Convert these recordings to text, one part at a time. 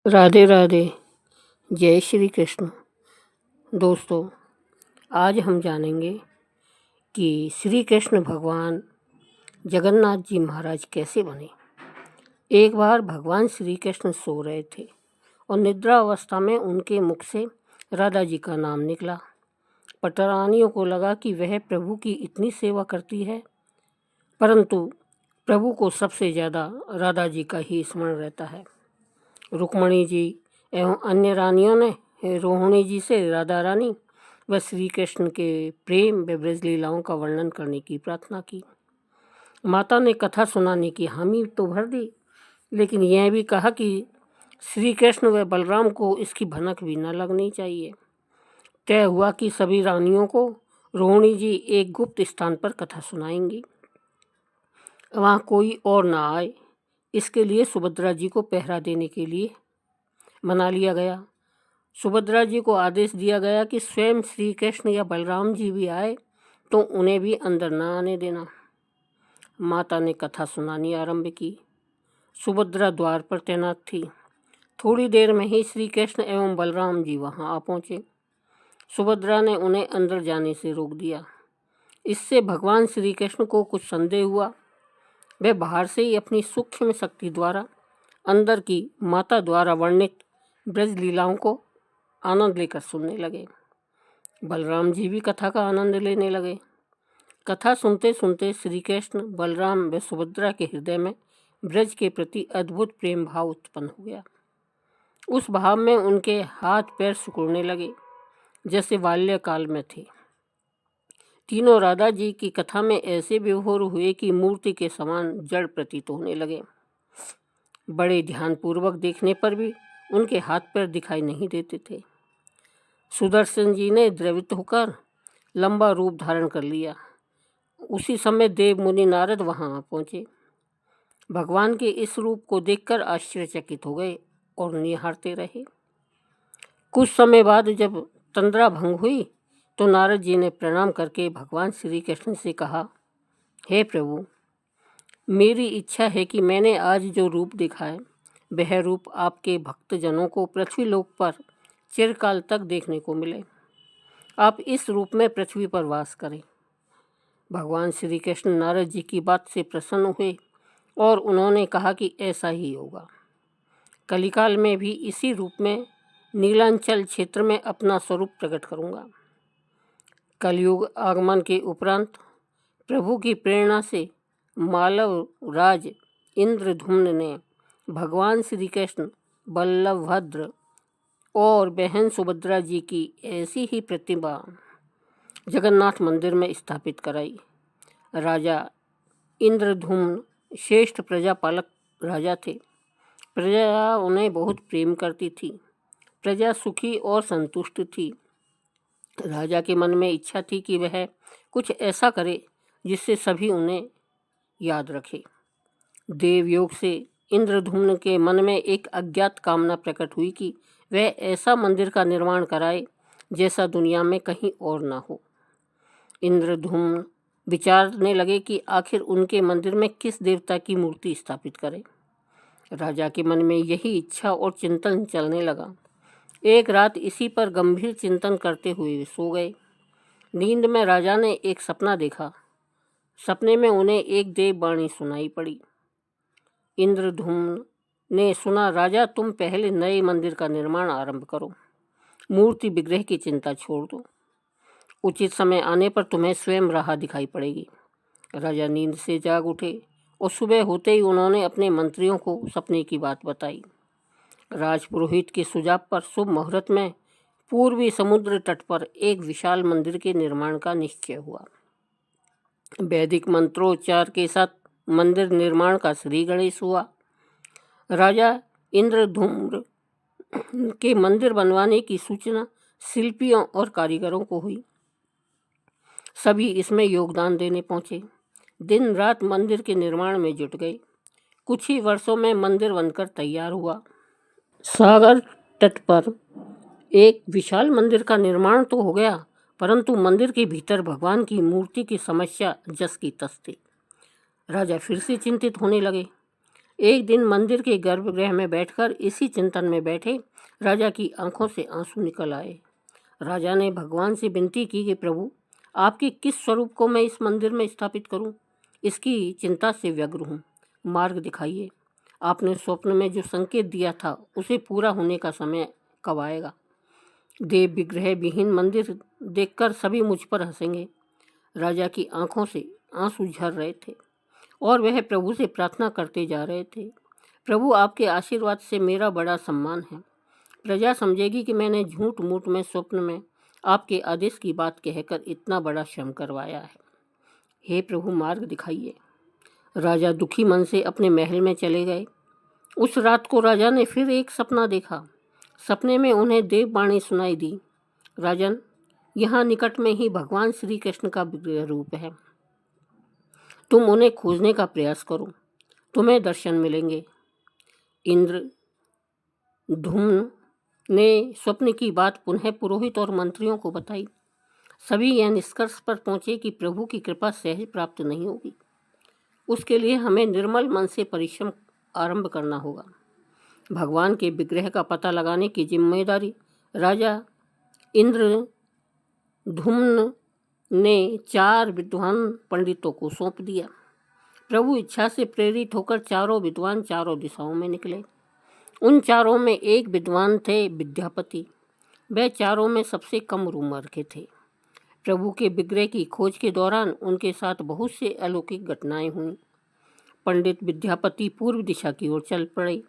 राधे राधे। जय श्री कृष्ण। दोस्तों, आज हम जानेंगे कि श्री कृष्ण भगवान जगन्नाथ जी महाराज कैसे बने। एक बार भगवान श्री कृष्ण सो रहे थे और निद्रा अवस्था में उनके मुख से राधा जी का नाम निकला। पटरानियों को लगा कि वह प्रभु की इतनी सेवा करती है, परंतु प्रभु को सबसे ज़्यादा राधा जी का ही स्मरण रहता है। रुक्मणी जी एवं अन्य रानियों ने रोहिणी जी से राधा रानी व श्री कृष्ण के प्रेम व ब्रज लीलाओं का वर्णन करने की प्रार्थना की। माता ने कथा सुनाने की हामी तो भर दी, लेकिन यह भी कहा कि श्री कृष्ण व बलराम को इसकी भनक भी न लगनी चाहिए। तय हुआ कि सभी रानियों को रोहिणी जी एक गुप्त स्थान पर कथा सुनाएंगी, वहाँ कोई और ना आए। इसके लिए सुभद्रा जी को पहरा देने के लिए मना लिया गया। सुभद्रा जी को आदेश दिया गया कि स्वयं श्री कृष्ण या बलराम जी भी आए तो उन्हें भी अंदर न आने देना। माता ने कथा सुनानी आरंभ की। सुभद्रा द्वार पर तैनात थी। थोड़ी देर में ही श्री कृष्ण एवं बलराम जी वहां आ पहुंचे। सुभद्रा ने उन्हें अंदर जाने से रोक दिया। इससे भगवान श्री कृष्ण को कुछ संदेह हुआ। वे बाहर से ही अपनी सूक्ष्म शक्ति द्वारा अंदर की माता द्वारा वर्णित ब्रज लीलाओं को आनंद लेकर सुनने लगे। बलराम जी भी कथा का आनंद लेने लगे। कथा सुनते सुनते श्री कृष्ण, बलराम व सुभद्रा के हृदय में ब्रज के प्रति अद्भुत प्रेम भाव उत्पन्न हो गया। उस भाव में उनके हाथ पैर सिकुड़ने लगे, जैसे बाल्यकाल में थे। तीनों राधा जी की कथा में ऐसे विभोर हुए कि मूर्ति के समान जड़ प्रतीत होने लगे। बड़े ध्यानपूर्वक देखने पर भी उनके हाथ पैर दिखाई नहीं देते थे। सुदर्शन जी ने द्रवित होकर लंबा रूप धारण कर लिया। उसी समय देव मुनि नारद वहां पहुंचे। भगवान के इस रूप को देखकर आश्चर्यचकित हो गए और निहारते रहे। कुछ समय बाद जब तंद्रा भंग हुई तो नारद जी ने प्रणाम करके भगवान श्री कृष्ण से कहा, हे प्रभु, मेरी इच्छा है कि मैंने आज जो रूप देखा है वह रूप आपके भक्तजनों को पृथ्वीलोक पर चिरकाल तक देखने को मिले। आप इस रूप में पृथ्वी पर वास करें। भगवान श्री कृष्ण नारद जी की बात से प्रसन्न हुए और उन्होंने कहा कि ऐसा ही होगा। कलिकाल में भी इसी रूप में नीलांचल क्षेत्र में अपना स्वरूप प्रकट करूंगा। कलयुग आगमन के उपरांत प्रभु की प्रेरणा से मालव राज इंद्रधुम्न ने भगवान श्री कृष्ण, बल्लभद्र और बहन सुभद्रा जी की ऐसी ही प्रतिमा जगन्नाथ मंदिर में स्थापित कराई। राजा इंद्रधुम्न श्रेष्ठ प्रजापालक राजा थे। प्रजा उन्हें बहुत प्रेम करती थी। प्रजा सुखी और संतुष्ट थी। राजा के मन में इच्छा थी कि वह कुछ ऐसा करे जिससे सभी उन्हें याद रखे। देवयोग से इंद्रधुम्न के मन में एक अज्ञात कामना प्रकट हुई कि वह ऐसा मंदिर का निर्माण कराए जैसा दुनिया में कहीं और ना हो। इंद्रधुम्न विचारने लगे कि आखिर उनके मंदिर में किस देवता की मूर्ति स्थापित करें। राजा के मन में यही इच्छा और चिंतन चलने लगा। एक रात इसी पर गंभीर चिंतन करते हुए वे सो गए। नींद में राजा ने एक सपना देखा। सपने में उन्हें एक देववाणी सुनाई पड़ी। इंद्रधुम्न ने सुना, राजा, तुम पहले नए मंदिर का निर्माण आरंभ करो। मूर्ति विग्रह की चिंता छोड़ दो। उचित समय आने पर तुम्हें स्वयं राह दिखाई पड़ेगी। राजा नींद से जाग उठे और सुबह होते ही उन्होंने अपने मंत्रियों को सपने की बात बताई। राजपुरोहित के सुझाव पर शुभ मुहूर्त में पूर्वी समुद्र तट पर एक विशाल मंदिर के निर्माण का निश्चय हुआ। वैदिक मंत्रोच्चार के साथ मंदिर निर्माण का श्री गणेश हुआ। राजा इंद्रधुम्न के मंदिर बनवाने की सूचना शिल्पियों और कारीगरों को हुई। सभी इसमें योगदान देने पहुंचे। दिन रात मंदिर के निर्माण में जुट गए। कुछ ही वर्षों में मंदिर बनकर तैयार हुआ। सागर तट पर एक विशाल मंदिर का निर्माण तो हो गया, परंतु मंदिर के भीतर भगवान की मूर्ति की समस्या जस की तस थी। राजा फिर से चिंतित होने लगे। एक दिन मंदिर के गर्भगृह में बैठकर इसी चिंतन में बैठे राजा की आंखों से आंसू निकल आए। राजा ने भगवान से विनती की कि प्रभु, आपके किस स्वरूप को मैं इस मंदिर में स्थापित करूं? इसकी चिंता से व्यग्र हूं। मार्ग दिखाइए। आपने स्वप्न में जो संकेत दिया था उसे पूरा होने का समय कब आएगा? देव विग्रह विहीन मंदिर देखकर सभी मुझ पर हंसेंगे। राजा की आंखों से आंसू झर रहे थे और वह प्रभु से प्रार्थना करते जा रहे थे। प्रभु, आपके आशीर्वाद से मेरा बड़ा सम्मान है। प्रजा समझेगी कि मैंने झूठ मूठ में स्वप्न में आपके आदेश की बात कहकर इतना बड़ा श्रम करवाया है। हे प्रभु, मार्ग दिखाइए। राजा दुखी मन से अपने महल में चले गए। उस रात को राजा ने फिर एक सपना देखा। सपने में उन्हें देववाणी सुनाई दी, राजन, यहाँ निकट में ही भगवान श्री कृष्ण का विग्रह रूप है। तुम उन्हें खोजने का प्रयास करो, तुम्हें दर्शन मिलेंगे। इंद्र धूम्न ने स्वप्न की बात पुनः पुरोहित और मंत्रियों को बताई। सभी यह निष्कर्ष पर पहुंचे कि प्रभु की कृपा सहज प्राप्त नहीं होगी। उसके लिए हमें निर्मल मन से परिश्रम आरंभ करना होगा। भगवान के विग्रह का पता लगाने की जिम्मेदारी राजा इंद्र धूम्न ने 4 विद्वान पंडितों को सौंप दिया। प्रभु इच्छा से प्रेरित होकर चारों विद्वान चारों दिशाओं में निकले। उन चारों में एक विद्वान थे विद्यापति। वह चारों में सबसे कम उम्र के थे। प्रभु के विग्रह की खोज के दौरान उनके साथ बहुत से अलौकिक घटनाएं हुईं। पंडित विद्यापति पूर्व दिशा की ओर चल पड़े।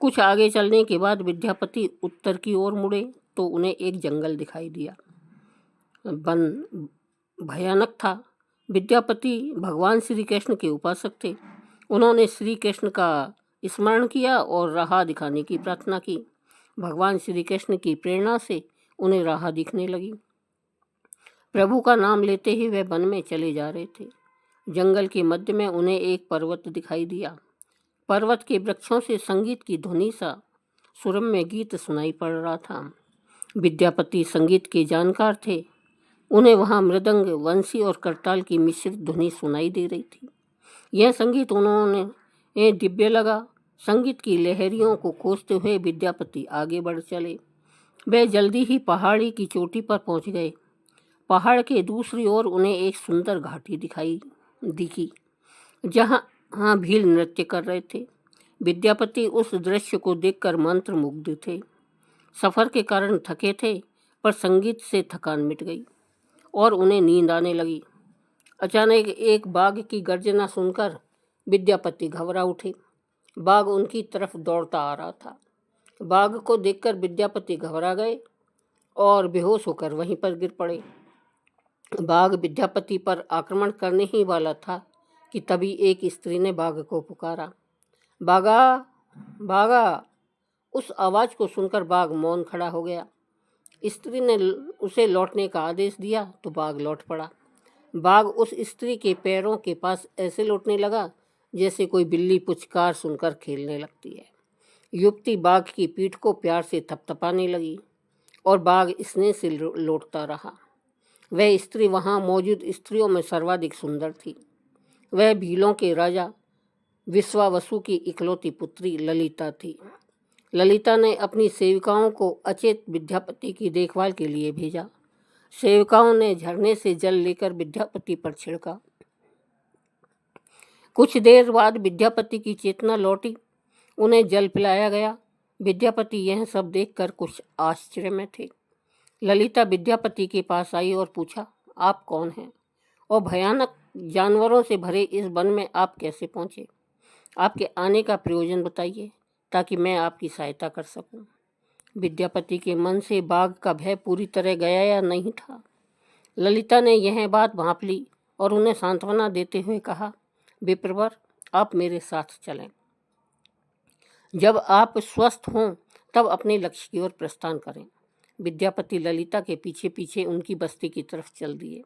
कुछ आगे चलने के बाद विद्यापति उत्तर की ओर मुड़े तो उन्हें एक जंगल दिखाई दिया। वन भयानक था। विद्यापति भगवान श्री कृष्ण के उपासक थे। उन्होंने श्री कृष्ण का स्मरण किया और राह दिखाने की प्रार्थना की। भगवान श्री कृष्ण की प्रेरणा से उन्हें राह दिखने लगी। प्रभु का नाम लेते ही वे वन में चले जा रहे थे। जंगल के मध्य में उन्हें एक पर्वत दिखाई दिया। पर्वत के वृक्षों से संगीत की ध्वनि सा सुरम्य गीत सुनाई पड़ रहा था। विद्यापति संगीत के जानकार थे। उन्हें वहाँ मृदंग, वंशी और करताल की मिश्रित ध्वनि सुनाई दे रही थी। यह संगीत उन्होंने दिव्य लगा। संगीत की लहरियों को खोजते हुए विद्यापति आगे बढ़ चले। वे जल्दी ही पहाड़ी की चोटी पर पहुंच गए। पहाड़ के दूसरी ओर उन्हें एक सुंदर घाटी दिखी जहाँ भील नृत्य कर रहे थे। विद्यापति उस दृश्य को देखकर मंत्रमुग्ध थे। सफर के कारण थके थे, पर संगीत से थकान मिट गई और उन्हें नींद आने लगी। अचानक एक बाघ की गर्जना सुनकर विद्यापति घबरा उठे। बाघ उनकी तरफ दौड़ता आ रहा था। बाघ को देखकर विद्यापति घबरा गए और बेहोश होकर वहीं पर गिर पड़े। बाघ विद्यापति पर आक्रमण करने ही वाला था कि तभी एक स्त्री ने बाघ को पुकारा, बाघा, बाघा। उस आवाज़ को सुनकर बाघ मौन खड़ा हो गया। स्त्री ने उसे लौटने का आदेश दिया तो बाघ लौट पड़ा। बाघ उस स्त्री के पैरों के पास ऐसे लौटने लगा जैसे कोई बिल्ली पुचकार सुनकर खेलने लगती है। युवती बाघ की पीठ को प्यार से थपथपाने लगी और बाघ स्नेह से लौटता रहा। वह स्त्री वहाँ मौजूद स्त्रियों में सर्वाधिक सुंदर थी। वह भीलों के राजा विश्वावसु की इकलौती पुत्री ललिता थी। ललिता ने अपनी सेविकाओं को अचेत विद्यापति की देखभाल के लिए भेजा। सेविकाओं ने झरने से जल लेकर विद्यापति पर छिड़का। कुछ देर बाद विद्यापति की चेतना लौटी। उन्हें जल पिलाया गया। विद्यापति यह सब देखकर कुछ आश्चर्य में थे। ललिता विद्यापति के पास आई और पूछा, आप कौन हैं और भयानक जानवरों से भरे इस वन में आप कैसे पहुँचे? आपके आने का प्रयोजन बताइए ताकि मैं आपकी सहायता कर सकूं। विद्यापति के मन से बाघ का भय पूरी तरह गया या नहीं था। ललिता ने यह बात भांप ली और उन्हें सांत्वना देते हुए कहा, विप्रवर, आप मेरे साथ चलें। जब आप स्वस्थ हों तब अपने लक्ष्य की ओर प्रस्थान करें। विद्यापति ललिता के पीछे पीछे उनकी बस्ती की तरफ चल दिए।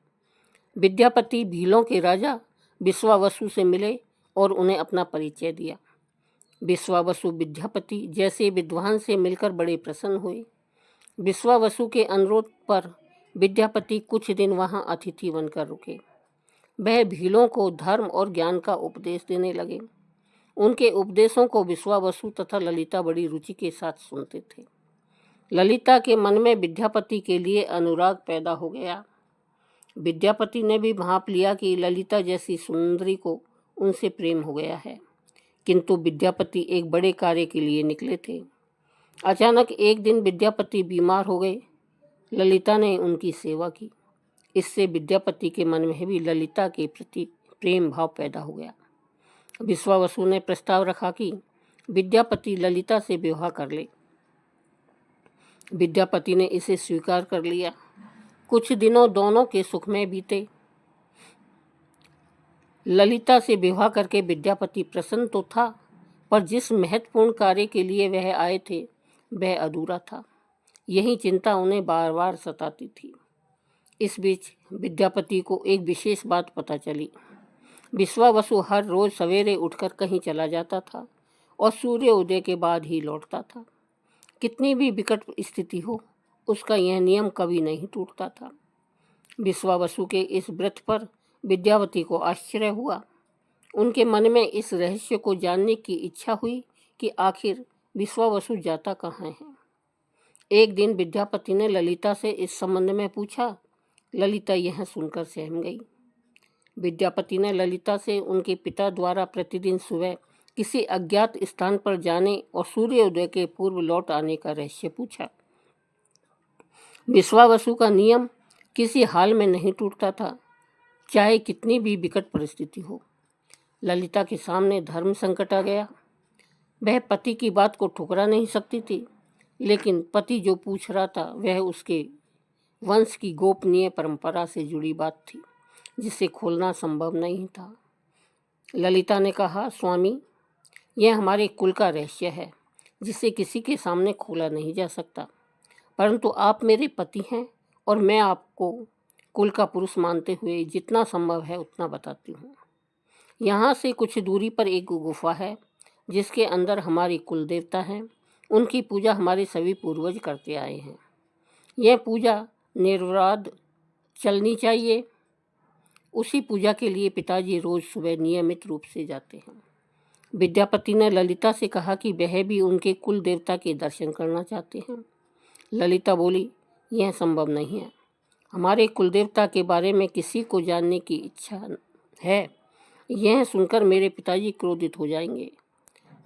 विद्यापति भीलों के राजा विश्वावसु से मिले और उन्हें अपना परिचय दिया। विश्वावसु विद्यापति जैसे विद्वान से मिलकर बड़े प्रसन्न हुए। विश्वावसु के अनुरोध पर विद्यापति कुछ दिन वहां अतिथि बनकर रुके। वह भीलों को धर्म और ज्ञान का उपदेश देने लगे। उनके उपदेशों को विश्वावसु तथा ललिता बड़ी रुचि के साथ सुनते थे। ललिता के मन में विद्यापति के लिए अनुराग पैदा हो गया। विद्यापति ने भी भांप लिया कि ललिता जैसी सुंदरी को उनसे प्रेम हो गया है, किंतु विद्यापति एक बड़े कार्य के लिए निकले थे। अचानक एक दिन विद्यापति बीमार हो गए। ललिता ने उनकी सेवा की। इससे विद्यापति के मन में भी ललिता के प्रति प्रेम भाव पैदा हो गया। विश्वावसु ने प्रस्ताव रखा कि विद्यापति ललिता से विवाह कर ले। विद्यापति ने इसे स्वीकार कर लिया। कुछ दिनों दोनों के सुख में बीते। ललिता से विवाह करके विद्यापति प्रसन्न तो था, पर जिस महत्वपूर्ण कार्य के लिए वह आए थे वह अधूरा था। यही चिंता उन्हें बार बार सताती थी। इस बीच विद्यापति को एक विशेष बात पता चली। विश्वावसु हर रोज सवेरे उठकर कहीं चला जाता था और सूर्य उदय के बाद ही लौटता था। कितनी भी विकट स्थिति हो, उसका यह नियम कभी नहीं टूटता था। विश्वावसु के इस व्रत पर विद्यावती को आश्चर्य हुआ। उनके मन में इस रहस्य को जानने की इच्छा हुई कि आखिर विश्वावसु जाता कहाँ है। एक दिन विद्यापति ने ललिता से इस संबंध में पूछा। ललिता यह सुनकर सहम गई। विद्यापति ने ललिता से उनके पिता द्वारा प्रतिदिन सुबह किसी अज्ञात स्थान पर जाने और सूर्योदय के पूर्व लौट आने का रहस्य पूछा। विश्वावसु का नियम किसी हाल में नहीं टूटता था, चाहे कितनी भी विकट परिस्थिति हो। ललिता के सामने धर्म संकट आ गया। वह पति की बात को ठुकरा नहीं सकती थी, लेकिन पति जो पूछ रहा था वह उसके वंश की गोपनीय परंपरा से जुड़ी बात थी, जिसे खोलना संभव नहीं था। ललिता ने कहा, स्वामी, यह हमारे कुल का रहस्य है, जिसे किसी के सामने खोला नहीं जा सकता, परंतु आप मेरे पति हैं और मैं आपको कुल का पुरुष मानते हुए जितना संभव है उतना बताती हूँ। यहाँ से कुछ दूरी पर एक गुफा है, जिसके अंदर हमारी कुल देवता हैं। उनकी पूजा हमारे सभी पूर्वज करते आए हैं। यह पूजा निर्विवाद चलनी चाहिए। उसी पूजा के लिए पिताजी रोज सुबह नियमित रूप से जाते हैं। विद्यापति ने ललिता से कहा कि वह भी उनके कुल देवता के दर्शन करना चाहते हैं। ललिता बोली, यह संभव नहीं है। हमारे कुलदेवता के बारे में किसी को जानने की इच्छा है। यह सुनकर मेरे पिताजी क्रोधित हो जाएंगे।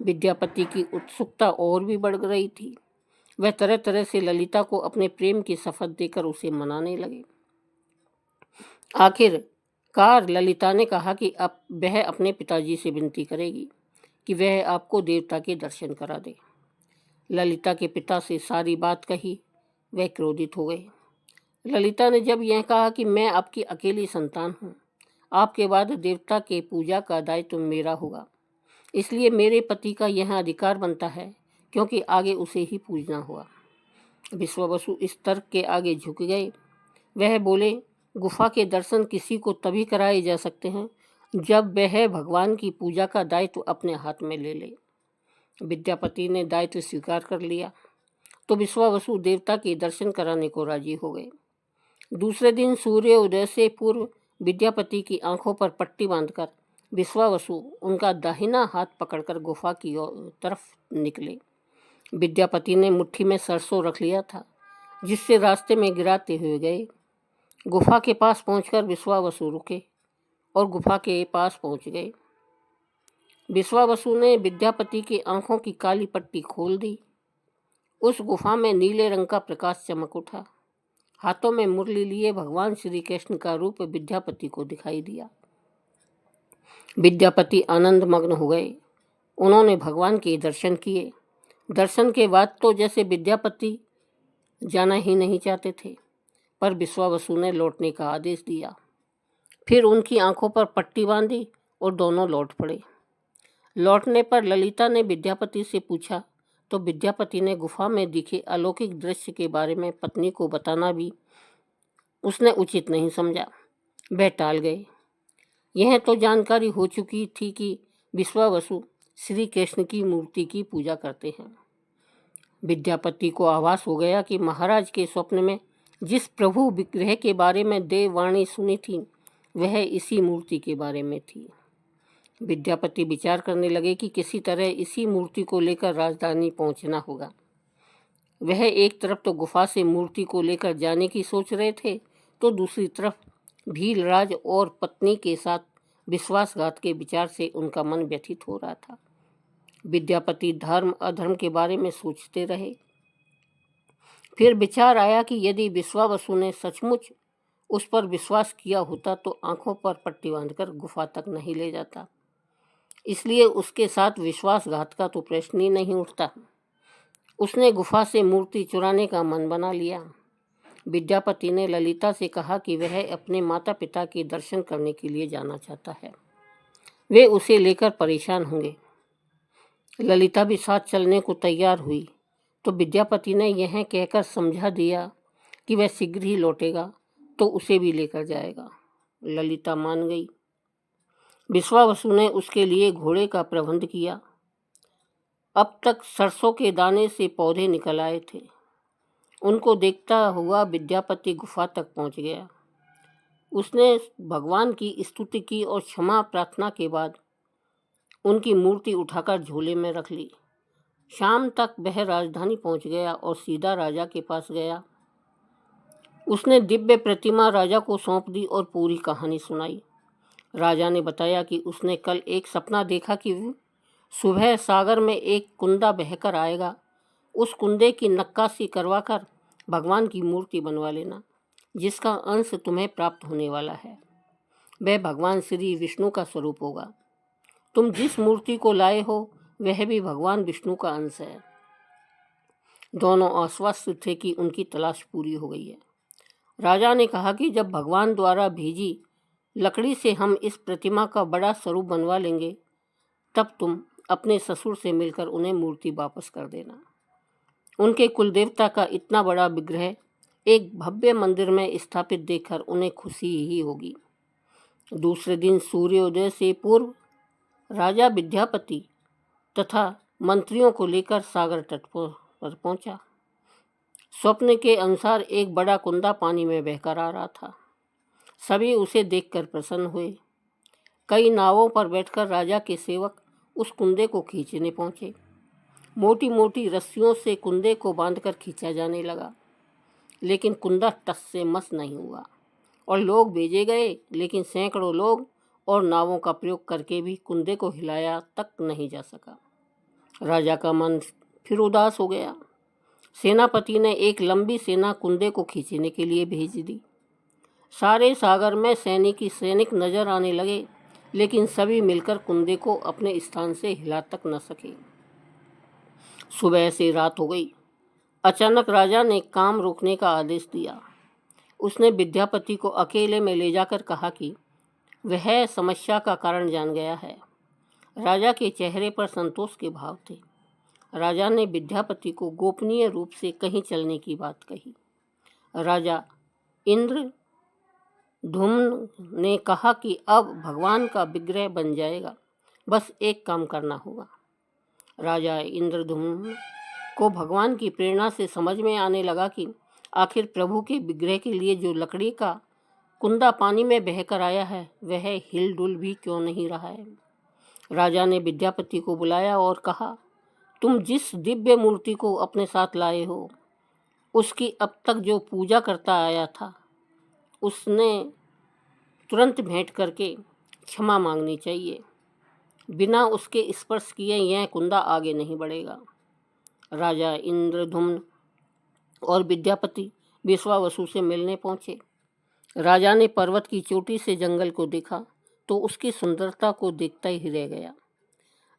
विद्यापति की उत्सुकता और भी बढ़ रही थी। वह तरह तरह से ललिता को अपने प्रेम की शपथ देकर उसे मनाने लगे। आखिरकार ललिता ने कहा कि अब वह अपने पिताजी से विनती करेगी कि वह आपको देवता के दर्शन करा दे। ललिता के पिता से सारी बात कही। वह क्रोधित हो गए। ललिता ने जब यह कहा कि मैं आपकी अकेली संतान हूँ, आपके बाद देवता के पूजा का दायित्व मेरा होगा, इसलिए मेरे पति का यह अधिकार बनता है, क्योंकि आगे उसे ही पूजना हुआ। विश्वावसु इस तर्क के आगे झुक गए। वह बोले, गुफा के दर्शन किसी को तभी कराए जा सकते हैं जब वह भगवान की पूजा का दायित्व अपने हाथ में ले ले। विद्यापति ने दायित्व स्वीकार कर लिया तो विश्वावसु देवता के दर्शन कराने को राजी हो गए। दूसरे दिन सूर्य उदय से पूर्व विद्यापति की आंखों पर पट्टी बांधकर विश्वावसु उनका दाहिना हाथ पकड़कर गुफा की तरफ निकले। विद्यापति ने मुट्ठी में सरसों रख लिया था, जिससे रास्ते में गिराते हुए गए। गुफा के पास पहुंचकर विश्वावसु रुके और गुफा के पास पहुंच गए। विश्वावसु ने विद्यापति की आंखों की काली पट्टी खोल दी। उस गुफा में नीले रंग का प्रकाश चमक उठा। हाथों में मुरली लिए भगवान श्री कृष्ण का रूप विद्यापति को दिखाई दिया। विद्यापति आनंद मग्न हो गए। उन्होंने भगवान के दर्शन किए। दर्शन के बाद तो जैसे विद्यापति जाना ही नहीं चाहते थे, पर विश्वावसु ने लौटने का आदेश दिया। फिर उनकी आंखों पर पट्टी बांधी और दोनों लौट पड़े। लौटने पर ललिता ने विद्यापति से पूछा तो विद्यापति ने गुफा में दिखे अलौकिक दृश्य के बारे में पत्नी को बताना भी उसने उचित नहीं समझा। वह टाल गए। यह तो जानकारी हो चुकी थी कि विश्वावसु श्री कृष्ण की मूर्ति की पूजा करते हैं। विद्यापति को आभास हो गया कि महाराज के स्वप्न में जिस प्रभु विग्रह के बारे में देववाणी सुनी थी वह इसी मूर्ति के बारे में थी। विद्यापति विचार करने लगे कि किसी तरह इसी मूर्ति को लेकर राजधानी पहुंचना होगा। वह एक तरफ तो गुफा से मूर्ति को लेकर जाने की सोच रहे थे, तो दूसरी तरफ भीलराज और पत्नी के साथ विश्वासघात के विचार से उनका मन व्यथित हो रहा था। विद्यापति धर्म अधर्म के बारे में सोचते रहे। फिर विचार आया कि यदि विश्वावसु ने सचमुच उस पर विश्वास किया होता तो आंखों पर पट्टी बांधकर गुफा तक नहीं ले जाता, इसलिए उसके साथ विश्वासघात का तो प्रश्न ही नहीं उठता। उसने गुफा से मूर्ति चुराने का मन बना लिया। विद्यापति ने ललिता से कहा कि वह अपने माता पिता के दर्शन करने के लिए जाना चाहता है, वे उसे लेकर परेशान होंगे। ललिता भी साथ चलने को तैयार हुई, तो विद्यापति ने यह कहकर समझा दिया कि वह शीघ्र ही लौटेगा तो उसे भी लेकर जाएगा। ललिता मान गई। विश्वावसु ने उसके लिए घोड़े का प्रबंध किया। अब तक सरसों के दाने से पौधे निकल आए थे। उनको देखता हुआ विद्यापति गुफा तक पहुंच गया। उसने भगवान की स्तुति की और क्षमा प्रार्थना के बाद उनकी मूर्ति उठाकर झोले में रख ली। शाम तक वह राजधानी पहुंच गया और सीधा राजा के पास गया। उसने दिव्य प्रतिमा राजा को सौंप दी और पूरी कहानी सुनाई। राजा ने बताया कि उसने कल एक सपना देखा कि सुबह सागर में एक कुंदा बहकर आएगा। उस कुंदे की नक्काशी करवाकर भगवान की मूर्ति बनवा लेना, जिसका अंश तुम्हें प्राप्त होने वाला है। वह भगवान श्री विष्णु का स्वरूप होगा। तुम जिस मूर्ति को लाए हो वह भी भगवान विष्णु का अंश है। दोनों आश्वस्त थे कि उनकी तलाश पूरी हो गई है। राजा ने कहा कि जब भगवान द्वारा भेजी लकड़ी से हम इस प्रतिमा का बड़ा स्वरूप बनवा लेंगे, तब तुम अपने ससुर से मिलकर उन्हें मूर्ति वापस कर देना। उनके कुलदेवता का इतना बड़ा विग्रह एक भव्य मंदिर में स्थापित देखकर उन्हें खुशी ही होगी। दूसरे दिन सूर्योदय से पूर्व राजा विद्यापति तथा मंत्रियों को लेकर सागर तट पर पहुंचा। स्वप्न के अनुसार एक बड़ा कुंदा पानी में बहकर आ रहा था। सभी उसे देखकर प्रसन्न हुए। कई नावों पर बैठकर राजा के सेवक उस कुंदे को खींचने पहुंचे। मोटी मोटी रस्सियों से कुंदे को बांधकर खींचा जाने लगा, लेकिन कुंदा टस से मस नहीं हुआ और लोग भेजे गए, लेकिन सैकड़ों लोग और नावों का प्रयोग करके भी कुंदे को हिलाया तक नहीं जा सका। राजा का मन फिर उदास हो गया। सेनापति ने एक लंबी सेना कुंदे को खींचने के लिए भेज दी। सारे सागर में सैनिक नजर आने लगे, लेकिन सभी मिलकर कुंदे को अपने स्थान से हिला तक न सके। सुबह से रात हो गई। अचानक राजा ने काम रोकने का आदेश दिया। उसने विद्यापति को अकेले में ले जाकर कहा कि वह समस्या का कारण जान गया है। राजा के चेहरे पर संतोष के भाव थे। राजा ने विद्यापति को गोपनीय रूप से कहीं चलने की बात कही। राजा इंद्रद्युम्न ने कहा कि अब भगवान का विग्रह बन जाएगा, बस एक काम करना होगा। राजा इंद्रद्युम्न को भगवान की प्रेरणा से समझ में आने लगा कि आखिर प्रभु के विग्रह के लिए जो लकड़ी का कुंदा पानी में बहकर आया है वह हिलडुल भी क्यों नहीं रहा है। राजा ने विद्यापति को बुलाया और कहा, तुम जिस दिव्य मूर्ति को अपने साथ लाए हो उसकी अब तक जो पूजा करता आया था उसने तुरंत भेंट करके क्षमा मांगनी चाहिए। बिना उसके स्पर्श किए यह कुंदा आगे नहीं बढ़ेगा। राजा इंद्रद्युम्न और विद्यापति विश्वावसु से मिलने पहुंचे। राजा ने पर्वत की चोटी से जंगल को देखा तो उसकी सुंदरता को देखता ही रह गया।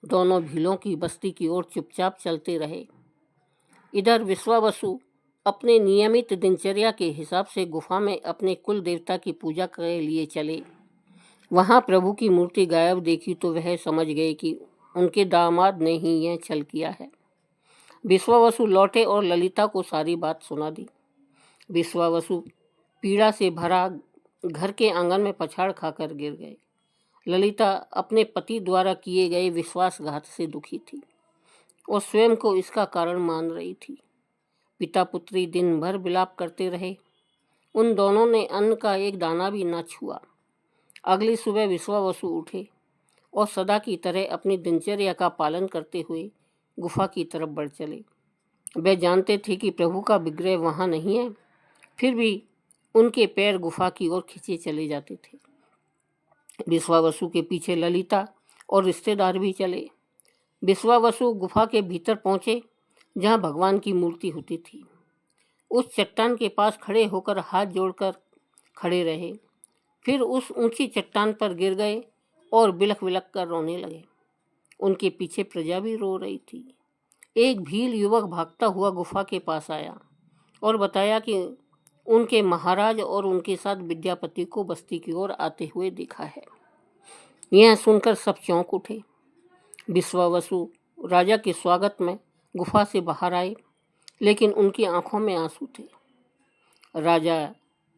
दोनों भीलों की बस्ती की ओर चुपचाप चलते रहे। इधर विश्वावसु अपने नियमित दिनचर्या के हिसाब से गुफा में अपने कुल देवता की पूजा के लिए चले। वहां प्रभु की मूर्ति गायब देखी तो वह समझ गए कि उनके दामाद ने ही यह छल किया है। विश्वावसु लौटे और ललिता को सारी बात सुना दी। विश्वावसु पीड़ा से भरा घर के आंगन में पछाड़ खाकर गिर गए। ललिता अपने पति द्वारा किए गए विश्वासघात से दुखी थी और स्वयं को इसका कारण मान रही थी। पिता पुत्री दिन भर विलाप करते रहे। उन दोनों ने अन्न का एक दाना भी न छुआ। अगली सुबह विश्वावसु उठे और सदा की तरह अपनी दिनचर्या का पालन करते हुए गुफा की तरफ बढ़ चले। वे जानते थे कि प्रभु का विग्रह वहाँ नहीं है, फिर भी उनके पैर गुफा की ओर खींचे चले जाते थे। विश्वावसु के पीछे ललिता और रिश्तेदार भी चले। विश्वावसु गुफा के भीतर पहुंचे, जहां भगवान की मूर्ति होती थी। उस चट्टान के पास खड़े होकर हाथ जोड़कर खड़े रहे, फिर उस ऊंची चट्टान पर गिर गए और बिलख बिलख कर रोने लगे। उनके पीछे प्रजा भी रो रही थी। एक भील युवक भागता हुआ गुफा के पास आया और बताया कि उनके महाराज और उनके साथ विद्यापति को बस्ती की ओर आते हुए देखा है। यह सुनकर सब चौंक उठे। विश्वावसु राजा के स्वागत में गुफा से बाहर आए, लेकिन उनकी आंखों में आंसू थे। राजा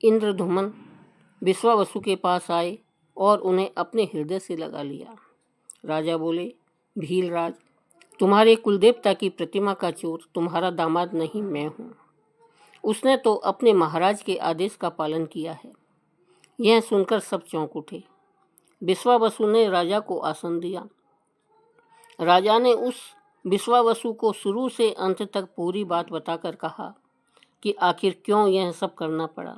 इंद्रधुमन विश्वावसु के पास आए और उन्हें अपने हृदय से लगा लिया। राजा बोले, भीलराज, तुम्हारे कुलदेवता की प्रतिमा का चोर तुम्हारा दामाद नहीं, मैं हूँ। उसने तो अपने महाराज के आदेश का पालन किया है। यह सुनकर सब चौंक उठे। विश्वावसु ने राजा को आसन दिया। राजा ने उस विश्वावसु को शुरू से अंत तक पूरी बात बताकर कहा कि आखिर क्यों यह सब करना पड़ा।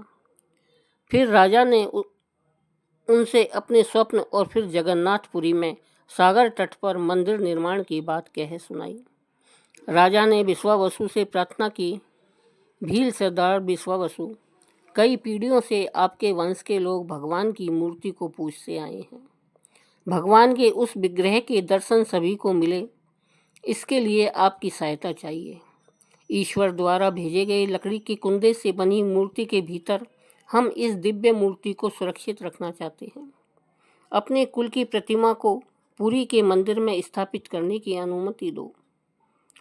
फिर राजा ने उनसे अपने स्वप्न और फिर जगन्नाथपुरी में सागर तट पर मंदिर निर्माण की बात कह सुनाई। राजा ने विश्वावसु से प्रार्थना की, भील सरदार विश्वावसु, कई पीढ़ियों से आपके वंश के लोग भगवान की मूर्ति को पूजते आए हैं। भगवान के उस विग्रह के दर्शन सभी को मिले, इसके लिए आपकी सहायता चाहिए। ईश्वर द्वारा भेजे गए लकड़ी के कुंदे से बनी मूर्ति के भीतर हम इस दिव्य मूर्ति को सुरक्षित रखना चाहते हैं। अपने कुल की प्रतिमा को पुरी के मंदिर में स्थापित करने की अनुमति दो।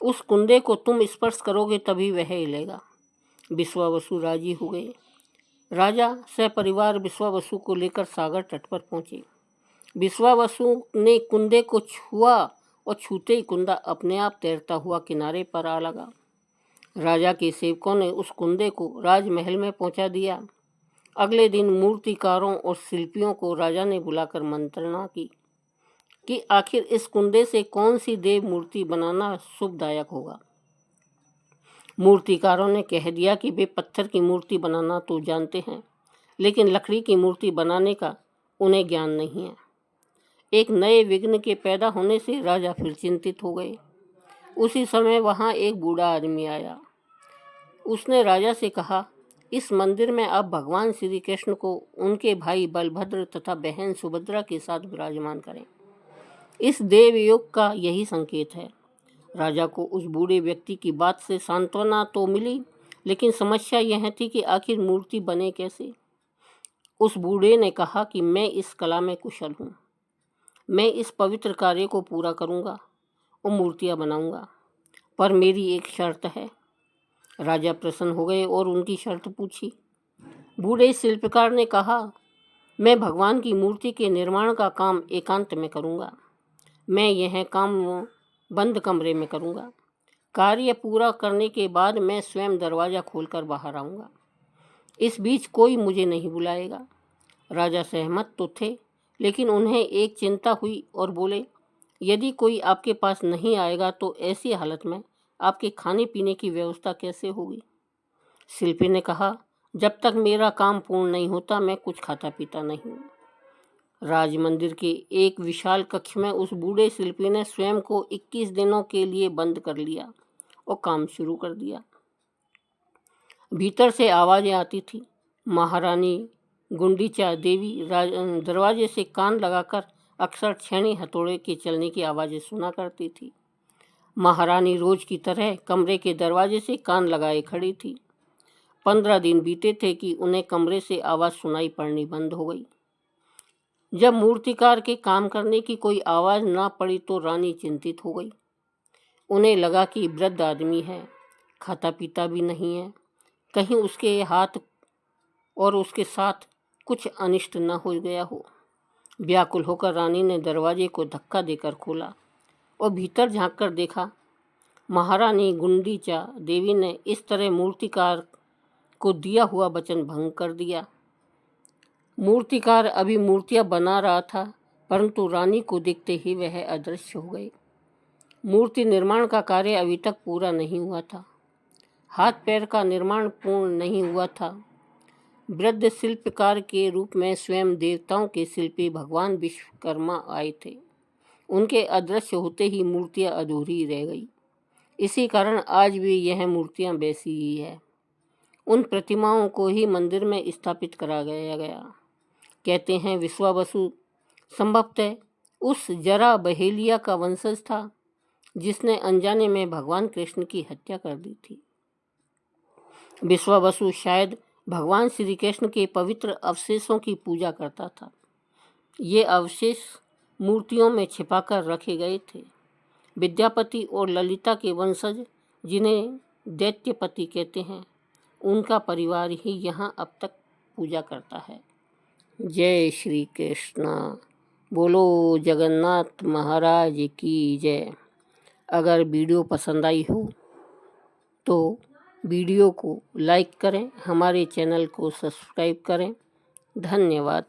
उस कुंदे को तुम स्पर्श करोगे तभी वह हिलेगा। विश्वावसु राजी हो गए। राजा सपरिवार विश्वावसु को लेकर सागर तट पर पहुंचे। विश्वावसु ने कुंदे को छुआ और छूते ही कुंदा अपने आप तैरता हुआ किनारे पर आ लगा। राजा के सेवकों ने उस कुंदे को राजमहल में पहुंचा दिया। अगले दिन मूर्तिकारों और शिल्पियों को राजा ने बुलाकर मंत्रणा की कि आखिर इस कुंदे से कौन सी देव मूर्ति बनाना शुभदायक होगा। मूर्तिकारों ने कह दिया कि वे पत्थर की मूर्ति बनाना तो जानते हैं, लेकिन लकड़ी की मूर्ति बनाने का उन्हें ज्ञान नहीं है। एक नए विघ्न के पैदा होने से राजा फिर चिंतित हो गए। उसी समय वहाँ एक बूढ़ा आदमी आया। उसने राजा से कहा, इस मंदिर में आप भगवान श्री कृष्ण को उनके भाई बलभद्र तथा बहन सुभद्रा के साथ विराजमान करें। इस देव योग का यही संकेत है। राजा को उस बूढ़े व्यक्ति की बात से सांत्वना तो मिली, लेकिन समस्या यह थी कि आखिर मूर्ति बने कैसे। उस बूढ़े ने कहा कि मैं इस कला में कुशल हूँ, मैं इस पवित्र कार्य को पूरा करूँगा और मूर्तियाँ बनाऊँगा, पर मेरी एक शर्त है। राजा प्रसन्न हो गए और उनकी शर्त पूछी। बूढ़े शिल्पकार ने कहा, मैं भगवान की मूर्ति के निर्माण का काम एकांत में करूँगा। मैं यह काम बंद कमरे में करूँगा। कार्य पूरा करने के बाद मैं स्वयं दरवाज़ा खोलकर बाहर आऊँगा। इस बीच कोई मुझे नहीं बुलाएगा। राजा सहमत तो थे, लेकिन उन्हें एक चिंता हुई और बोले, यदि कोई आपके पास नहीं आएगा तो ऐसी हालत में आपके खाने पीने की व्यवस्था कैसे होगी। शिल्पी ने कहा, जब तक मेरा काम पूर्ण नहीं होता मैं कुछ खाता पीता नहीं हूँ। राज मंदिर के एक विशाल कक्ष में उस बूढ़े शिल्पी ने स्वयं को 21 दिनों के लिए बंद कर लिया और काम शुरू कर दिया। भीतर से आवाज़ें आती थी। महारानी गुंडीचा देवी दरवाजे से कान लगाकर अक्सर छेनी हथौड़े के चलने की आवाज़ें सुना करती थी। महारानी रोज की तरह कमरे के दरवाजे से कान लगाए खड़ी थी। 15 दिन बीते थे कि उन्हें कमरे से आवाज़ सुनाई पड़नी बंद हो गई। जब मूर्तिकार के काम करने की कोई आवाज़ ना पड़ी तो रानी चिंतित हो गई। उन्हें लगा कि वृद्ध आदमी है, खाता पीता भी नहीं है, कहीं उसके हाथ और उसके साथ कुछ अनिष्ट न हो गया हो। व्याकुल होकर रानी ने दरवाजे को धक्का देकर खोला और भीतर झांककर देखा। महारानी गुंडीचा देवी ने इस तरह मूर्तिकार को दिया हुआ वचन भंग कर दिया। मूर्तिकार अभी मूर्तियां बना रहा था परंतु रानी को देखते ही वह अदृश्य हो गए। मूर्ति निर्माण का कार्य अभी तक पूरा नहीं हुआ था। हाथ पैर का निर्माण पूर्ण नहीं हुआ था। वृद्ध शिल्पकार के रूप में स्वयं देवताओं के शिल्पी भगवान विश्वकर्मा आए थे। उनके अदृश्य होते ही मूर्तियां अधूरी रह गई। इसी कारण आज भी यह मूर्तियां वैसी ही है। उन प्रतिमाओं को ही मंदिर में स्थापित करा गया। कहते हैं विश्वावसु संभवतः उस जरा बहेलिया का वंशज था जिसने अनजाने में भगवान कृष्ण की हत्या कर दी थी। विश्वावसु शायद भगवान श्री कृष्ण के पवित्र अवशेषों की पूजा करता था। ये अवशेष मूर्तियों में छिपाकर रखे गए थे। विद्यापति और ललिता के वंशज, जिन्हें दैत्यपति कहते हैं, उनका परिवार ही यहाँ अब तक पूजा करता है। जय श्री कृष्ण। बोलो जगन्नाथ महाराज की जय। अगर वीडियो पसंद आई हो तो वीडियो को लाइक करें, हमारे चैनल को सब्सक्राइब करें। धन्यवाद।